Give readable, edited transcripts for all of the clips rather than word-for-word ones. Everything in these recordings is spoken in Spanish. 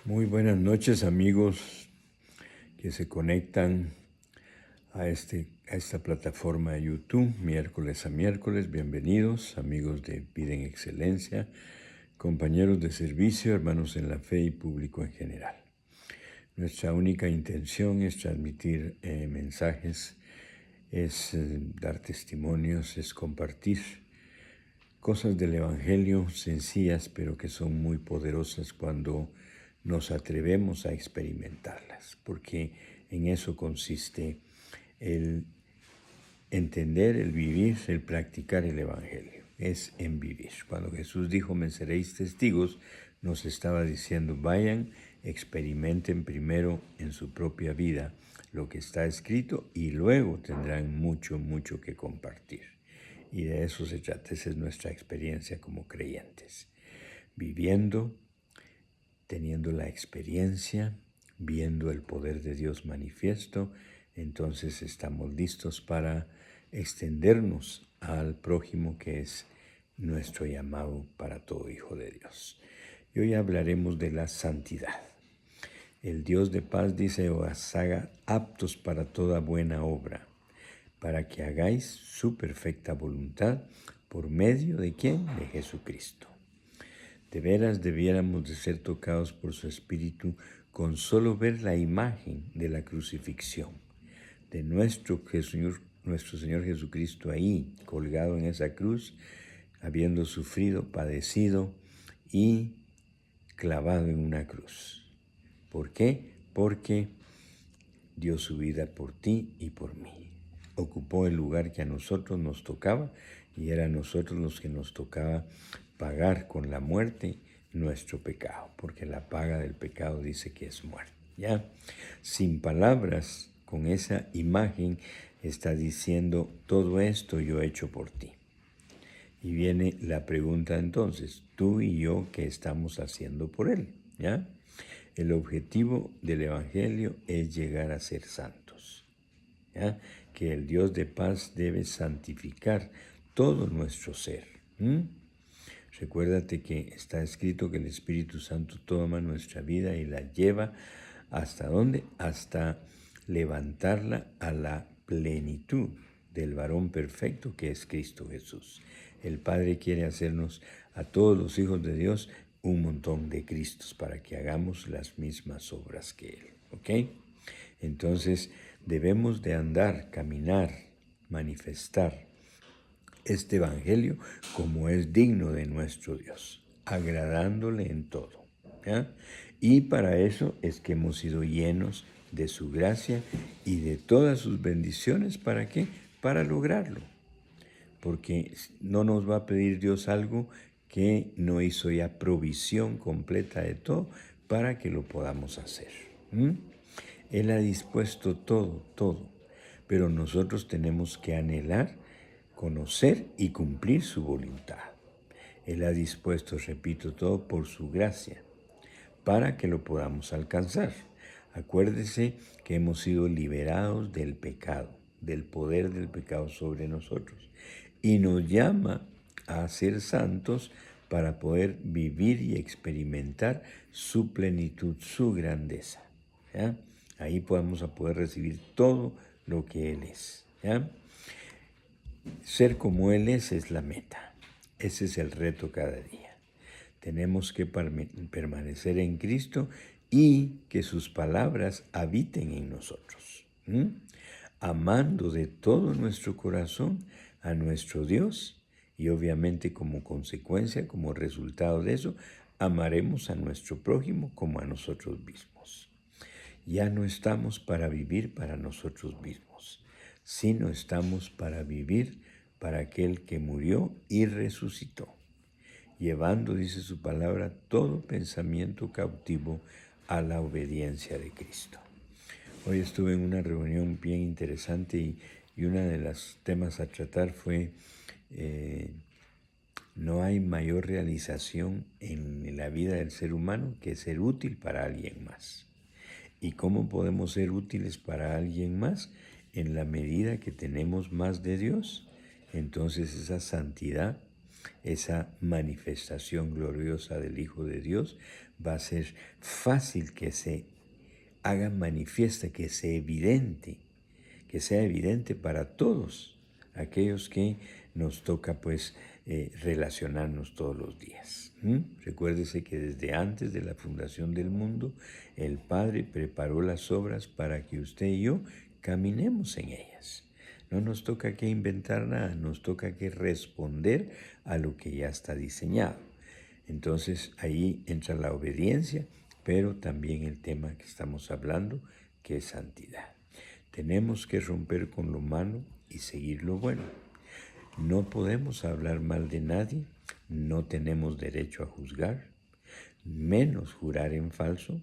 Muy buenas noches, amigos que se conectan a esta plataforma de YouTube, miércoles a miércoles. Bienvenidos, amigos de Vida en Excelencia, compañeros de servicio, hermanos en la fe y público en general. Nuestra única intención es transmitir mensajes, es dar testimonios, es compartir cosas del Evangelio sencillas, pero que son muy poderosas cuando nos atrevemos a experimentarlas, porque en eso consiste el entender, el vivir, el practicar el Evangelio. Es en vivir. Cuando Jesús dijo, me seréis testigos, nos estaba diciendo, vayan, experimenten primero en su propia vida lo que está escrito y luego tendrán mucho, mucho que compartir. Y de eso se trata, esa es nuestra experiencia como creyentes. Viviendo, teniendo la experiencia, viendo el poder de Dios manifiesto, entonces estamos listos para extendernos al prójimo, que es nuestro llamado para todo hijo de Dios. Y hoy hablaremos de la santidad. El Dios de paz dice, os haga aptos para toda buena obra, para que hagáis su perfecta voluntad, ¿por medio de quién? De Jesucristo. De veras debiéramos de ser tocados por su Espíritu con solo ver la imagen de la crucifixión, de nuestro Señor Jesucristo ahí, colgado en esa cruz, habiendo sufrido, padecido y clavado en una cruz. ¿Por qué? Porque dio su vida por ti y por mí. Ocupó el lugar que a nosotros nos tocaba y era a nosotros los que nos tocaba pagar con la muerte nuestro pecado, porque la paga del pecado dice que es muerte. ¿Ya? Sin palabras, con esa imagen está diciendo, todo esto yo he hecho por ti. Y viene la pregunta entonces, tú y yo, ¿qué estamos haciendo por él? ¿Ya? El objetivo del Evangelio es llegar a ser santos, ¿ya? Que el Dios de paz debe santificar todo nuestro ser. Recuérdate que está escrito que el Espíritu Santo toma nuestra vida y la lleva ¿hasta dónde? Hasta levantarla a la plenitud del varón perfecto que es Cristo Jesús. El Padre quiere hacernos a todos los hijos de Dios un montón de Cristos para que hagamos las mismas obras que Él. ¿Ok? Entonces debemos de andar, caminar, manifestar este Evangelio como es digno de nuestro Dios, agradándole en todo. ¿Ya? Y para eso es que hemos sido llenos de su gracia y de todas sus bendiciones. ¿Para qué? Para lograrlo. Porque no nos va a pedir Dios algo que no hizo ya provisión completa de todo para que lo podamos hacer. Él ha dispuesto todo, pero nosotros tenemos que anhelar, conocer y cumplir su voluntad. Él ha dispuesto, repito, todo por su gracia, para que lo podamos alcanzar. Acuérdese que hemos sido liberados del pecado, del poder del pecado sobre nosotros, y nos llama a ser santos para poder vivir y experimentar su plenitud, su grandeza. ¿Ya? Ahí podemos poder recibir todo lo que Él es. ¿Ya? Ser como Él es la meta. Ese es el reto cada día. Tenemos que permanecer en Cristo y que sus palabras habiten en nosotros. Amando de todo nuestro corazón a nuestro Dios y obviamente como consecuencia, como resultado de eso, amaremos a nuestro prójimo como a nosotros mismos. Ya no estamos para vivir para nosotros mismos, sino estamos para vivir para aquel que murió y resucitó, llevando, dice su palabra, todo pensamiento cautivo a la obediencia de Cristo. Hoy estuve en una reunión bien interesante y uno de los temas a tratar fue no hay mayor realización en la vida del ser humano que ser útil para alguien más. ¿Y cómo podemos ser útiles para alguien más? En la medida que tenemos más de Dios, entonces esa santidad, esa manifestación gloriosa del Hijo de Dios va a ser fácil que se haga manifiesta, que sea evidente para todos aquellos que nos toca pues relacionarnos todos los días. Recuérdese que desde antes de la fundación del mundo, el Padre preparó las obras para que usted y yo caminemos en ellas. No nos toca que inventar nada, nos toca que responder a lo que ya está diseñado. Entonces ahí entra la obediencia, pero también el tema que estamos hablando, que es santidad. Tenemos que romper con lo malo y seguir lo bueno. No podemos hablar mal de nadie, no tenemos derecho a juzgar, menos jurar en falso,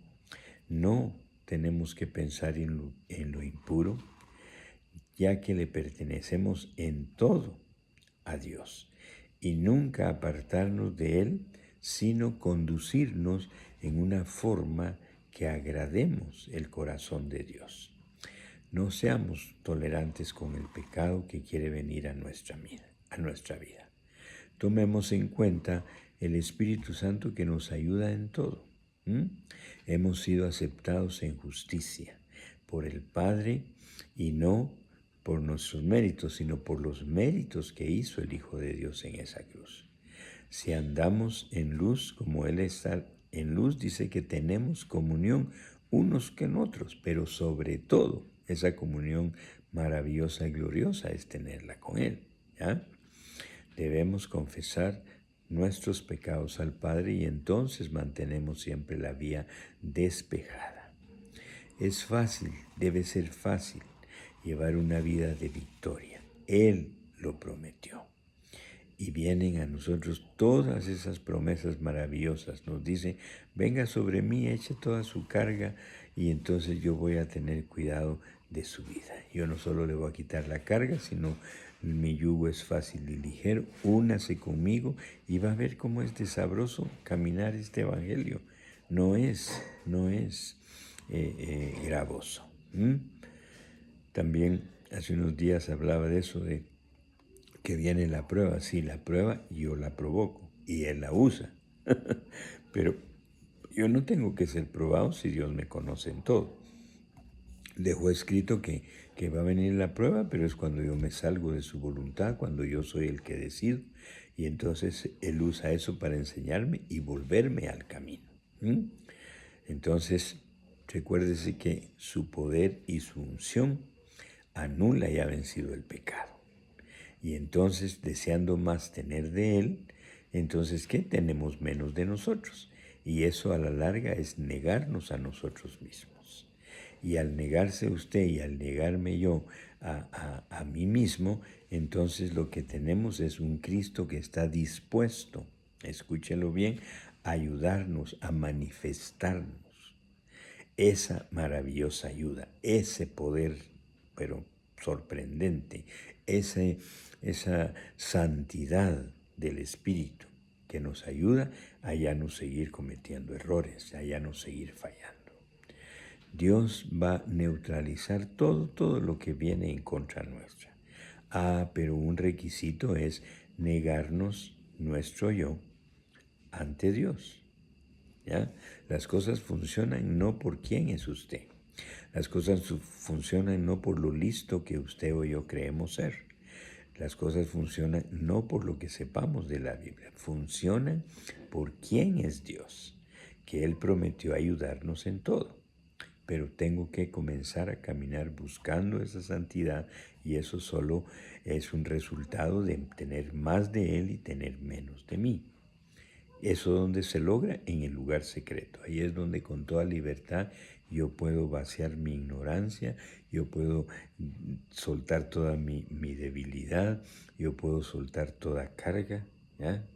no tenemos que pensar en lo impuro, ya que le pertenecemos en todo a Dios, y nunca apartarnos de Él, sino conducirnos en una forma que agrademos el corazón de Dios. No seamos tolerantes con el pecado que quiere venir a nuestra vida. Tomemos en cuenta el Espíritu Santo que nos ayuda en todo. Hemos sido aceptados en justicia por el Padre y no por nuestros méritos, sino por los méritos que hizo el Hijo de Dios en esa cruz. Si andamos en luz como Él está en luz, dice que tenemos comunión unos con otros, pero sobre todo esa comunión maravillosa y gloriosa es tenerla con Él, ¿ya? Debemos confesar nuestros pecados al Padre y entonces mantenemos siempre la vía despejada. Es fácil, debe ser fácil llevar una vida de victoria. Él lo prometió. Y vienen a nosotros todas esas promesas maravillosas. Nos dice, venga sobre mí, eche toda su carga y entonces yo voy a tener cuidado de su vida. Yo no solo le voy a quitar la carga, sino mi yugo es fácil y ligero. Únase conmigo y va a ver cómo es de sabroso caminar este evangelio. No es gravoso. También hace unos días hablaba de eso, de que viene la prueba. Sí, la prueba yo la provoco y Él la usa. Pero yo no tengo que ser probado si Dios me conoce en todo. Dejó escrito que va a venir la prueba, pero es cuando yo me salgo de su voluntad, cuando yo soy el que decido. Y entonces Él usa eso para enseñarme y volverme al camino. Entonces, recuérdese que su poder y su unción anula y ha vencido el pecado. Y entonces, deseando más tener de Él, entonces, ¿qué? Tenemos menos de nosotros. Y eso a la larga es negarnos a nosotros mismos. Y al negarse usted y al negarme yo a mí mismo, entonces lo que tenemos es un Cristo que está dispuesto, escúchelo bien, a ayudarnos, a manifestarnos esa maravillosa ayuda, ese poder, pero sorprendente, esa santidad del Espíritu que nos ayuda a ya no seguir cometiendo errores, a ya no seguir fallando. Dios va a neutralizar todo lo que viene en contra nuestra. Pero un requisito es negarnos nuestro yo ante Dios. ¿Ya? Las cosas funcionan no por quién es usted. Las cosas funcionan no por lo listo que usted o yo creemos ser. Las cosas funcionan no por lo que sepamos de la Biblia. Funcionan por quién es Dios, que Él prometió ayudarnos en todo. Pero tengo que comenzar a caminar buscando esa santidad y eso solo es un resultado de tener más de Él y tener menos de mí. Eso donde se logra en el lugar secreto. Ahí es donde con toda libertad yo puedo vaciar mi ignorancia, yo puedo soltar toda mi debilidad, yo puedo soltar toda carga, ¿ya?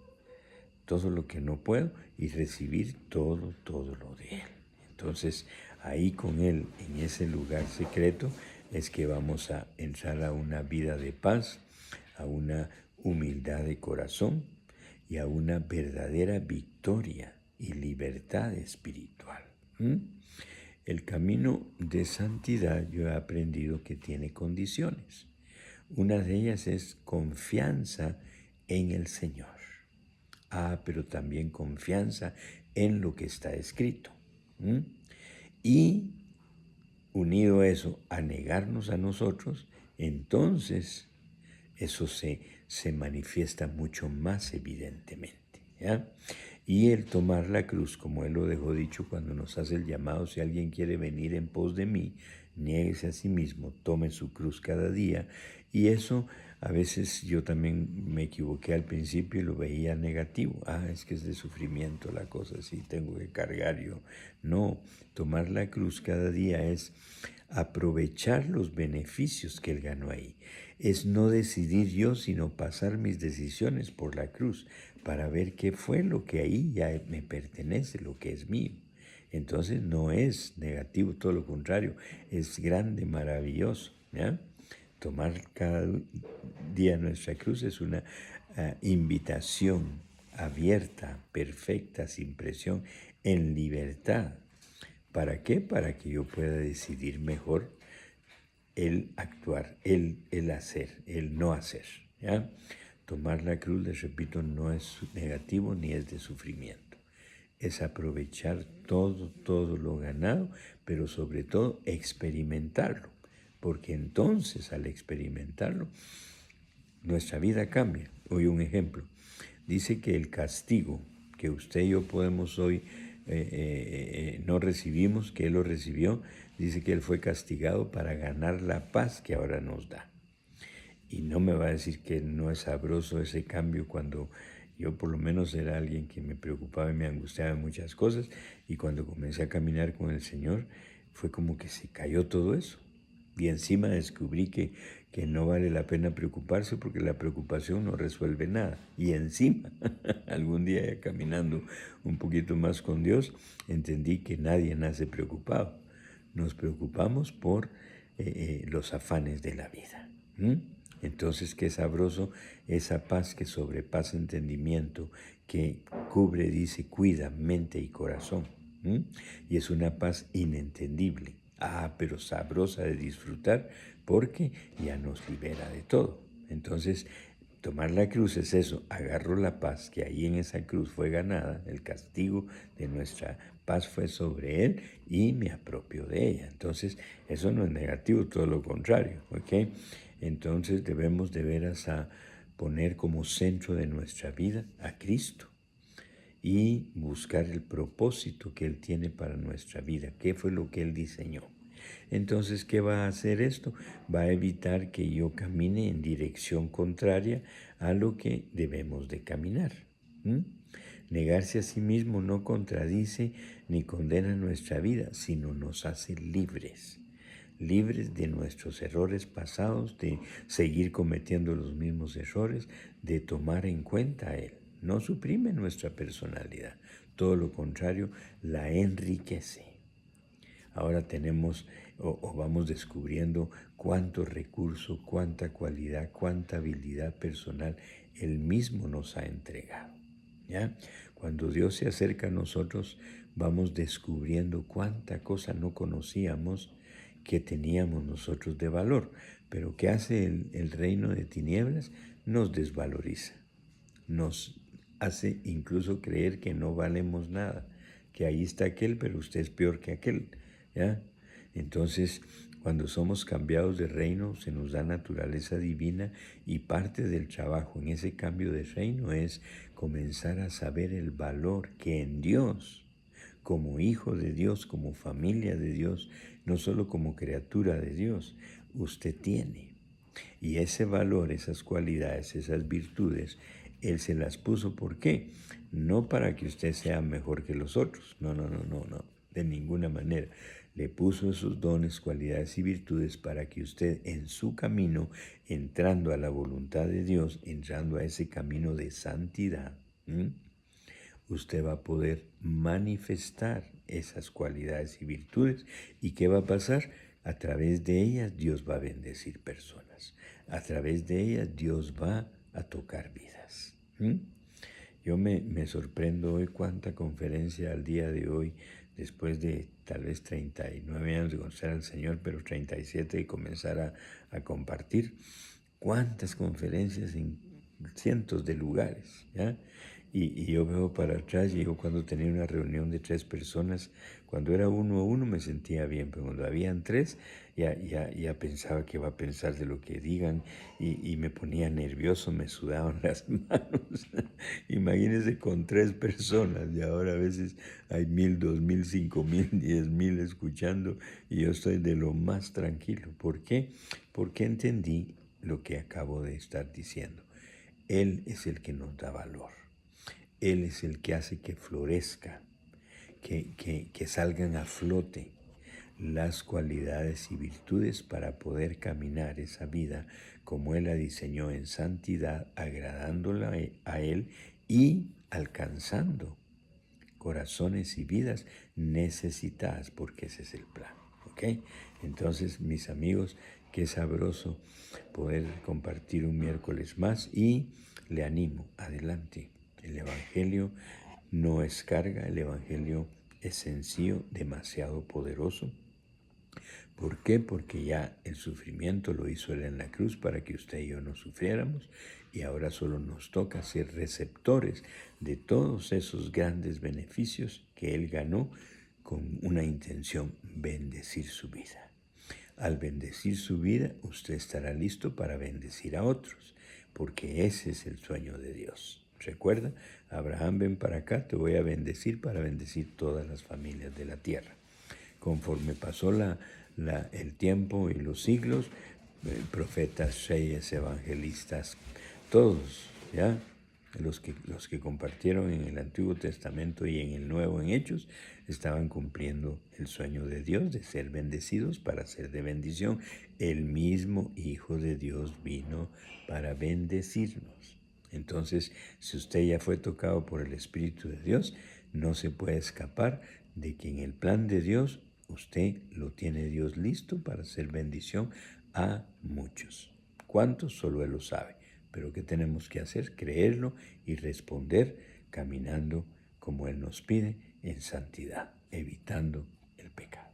Todo lo que no puedo y recibir todo lo de Él. Entonces, ahí con Él, en ese lugar secreto, es que vamos a entrar a una vida de paz, a una humildad de corazón y a una verdadera victoria y libertad espiritual. El camino de santidad yo he aprendido que tiene condiciones. Una de ellas es confianza en el Señor. Pero también confianza en lo que está escrito. Y unido a eso, a negarnos a nosotros, entonces eso se manifiesta mucho más evidentemente, ¿ya? Y el tomar la cruz, como Él lo dejó dicho cuando nos hace el llamado, si alguien quiere venir en pos de mí, niéguese a sí mismo, tome su cruz cada día. Y eso a veces yo también me equivoqué al principio y lo veía negativo. Es que es de sufrimiento la cosa, sí, tengo que cargar yo. No, tomar la cruz cada día es aprovechar los beneficios que Él ganó ahí. Es no decidir yo, sino pasar mis decisiones por la cruz para ver qué fue lo que ahí ya me pertenece, lo que es mío. Entonces no es negativo, todo lo contrario, es grande, maravilloso, ¿ya? Tomar cada día nuestra cruz es una invitación abierta, perfecta, sin presión, en libertad. ¿Para qué? Para que yo pueda decidir mejor el actuar, el hacer, el no hacer, ¿ya? Tomar la cruz, les repito, no es negativo ni es de sufrimiento. Es aprovechar todo lo ganado, pero sobre todo experimentarlo, porque entonces al experimentarlo, nuestra vida cambia. Hoy un ejemplo. Dice que el castigo que usted y yo podemos hoy no recibimos, que Él lo recibió, dice que Él fue castigado para ganar la paz que ahora nos da. Y no me va a decir que no es sabroso ese cambio cuando yo por lo menos era alguien que me preocupaba y me angustiaba en muchas cosas, y cuando comencé a caminar con el Señor fue como que se cayó todo eso. Y encima descubrí que no vale la pena preocuparse porque la preocupación no resuelve nada. Y encima, algún día ya caminando un poquito más con Dios, entendí que nadie nace preocupado. Nos preocupamos por los afanes de la vida. Entonces, qué sabroso esa paz que sobrepasa entendimiento, que cubre, dice, cuida mente y corazón. Y es una paz inentendible. Pero sabrosa de disfrutar porque ya nos libera de todo. Entonces, tomar la cruz es eso, agarro la paz que ahí en esa cruz fue ganada, el castigo de nuestra paz fue sobre Él y me apropio de ella. Entonces, eso no es negativo, todo lo contrario, ¿ok? Entonces debemos de veras a poner como centro de nuestra vida a Cristo y buscar el propósito que Él tiene para nuestra vida, qué fue lo que Él diseñó. Entonces, ¿qué va a hacer esto? Va a evitar que yo camine en dirección contraria a lo que debemos de caminar. Negarse a sí mismo no contradice ni condena nuestra vida, sino nos hace libres. Libres de nuestros errores pasados, de seguir cometiendo los mismos errores, de tomar en cuenta a Él. No suprime nuestra personalidad, todo lo contrario, la enriquece. Ahora tenemos o vamos descubriendo cuánto recurso, cuánta cualidad, cuánta habilidad personal Él mismo nos ha entregado, ¿ya? Cuando Dios se acerca a nosotros, vamos descubriendo cuánta cosa no conocíamos que teníamos nosotros de valor. Pero ¿qué hace el reino de tinieblas? Nos desvaloriza, nos hace incluso creer que no valemos nada, que ahí está aquel, pero usted es peor que aquel, ¿ya? Entonces, cuando somos cambiados de reino, se nos da naturaleza divina, y parte del trabajo en ese cambio de reino es comenzar a saber el valor que en Dios, como hijo de Dios, como familia de Dios, no solo como criatura de Dios, usted tiene. Y ese valor, esas cualidades, esas virtudes, Él se las puso. ¿Por qué? No para que usted sea mejor que los otros. No, de ninguna manera. Le puso esos dones, cualidades y virtudes para que usted en su camino, entrando a la voluntad de Dios, entrando a ese camino de santidad, usted va a poder manifestar esas cualidades y virtudes. ¿Y qué va a pasar? A través de ellas Dios va a bendecir personas. A través de ellas Dios va a tocar vidas. Yo me sorprendo hoy cuánta conferencia al día de hoy, después de tal vez 39 años de conocer al Señor, pero 37 de comenzar a compartir, cuántas conferencias en cientos de lugares, ¿ya? Y yo veo para atrás y yo cuando tenía una reunión de 3 personas, cuando era uno a uno me sentía bien, pero cuando habían 3 ya pensaba qué va a pensar de lo que digan y me ponía nervioso, me sudaban las manos. Imagínense con 3 personas y ahora a veces hay 1000, 2000, 5000, 10000 escuchando y yo estoy de lo más tranquilo. ¿Por qué? Porque entendí lo que acabo de estar diciendo. Él es el que nos da valor. Él es el que hace que florezca, que salgan a flote las cualidades y virtudes para poder caminar esa vida como Él la diseñó en santidad, agradándola a Él y alcanzando corazones y vidas necesitadas, porque ese es el plan. ¿Ok? Entonces, mis amigos, qué sabroso poder compartir un miércoles más y le animo, adelante. El Evangelio no es carga, el Evangelio es sencillo, demasiado poderoso. ¿Por qué? Porque ya el sufrimiento lo hizo Él en la cruz para que usted y yo no sufriéramos y ahora solo nos toca ser receptores de todos esos grandes beneficios que Él ganó con una intención, bendecir su vida. Al bendecir su vida, usted estará listo para bendecir a otros, porque ese es el sueño de Dios. Recuerda, Abraham, ven para acá, te voy a bendecir para bendecir todas las familias de la tierra. Conforme pasó el tiempo y los siglos, profetas, reyes, evangelistas, todos, ¿ya? Los que compartieron en el Antiguo Testamento y en el Nuevo, en Hechos, estaban cumpliendo el sueño de Dios de ser bendecidos para ser de bendición. El mismo Hijo de Dios vino para bendecirnos. Entonces, si usted ya fue tocado por el Espíritu de Dios, no se puede escapar de que en el plan de Dios usted lo tiene Dios listo para hacer bendición a muchos. ¿Cuántos? Solo Él lo sabe. Pero ¿qué tenemos que hacer? Creerlo y responder caminando como Él nos pide en santidad, evitando el pecado.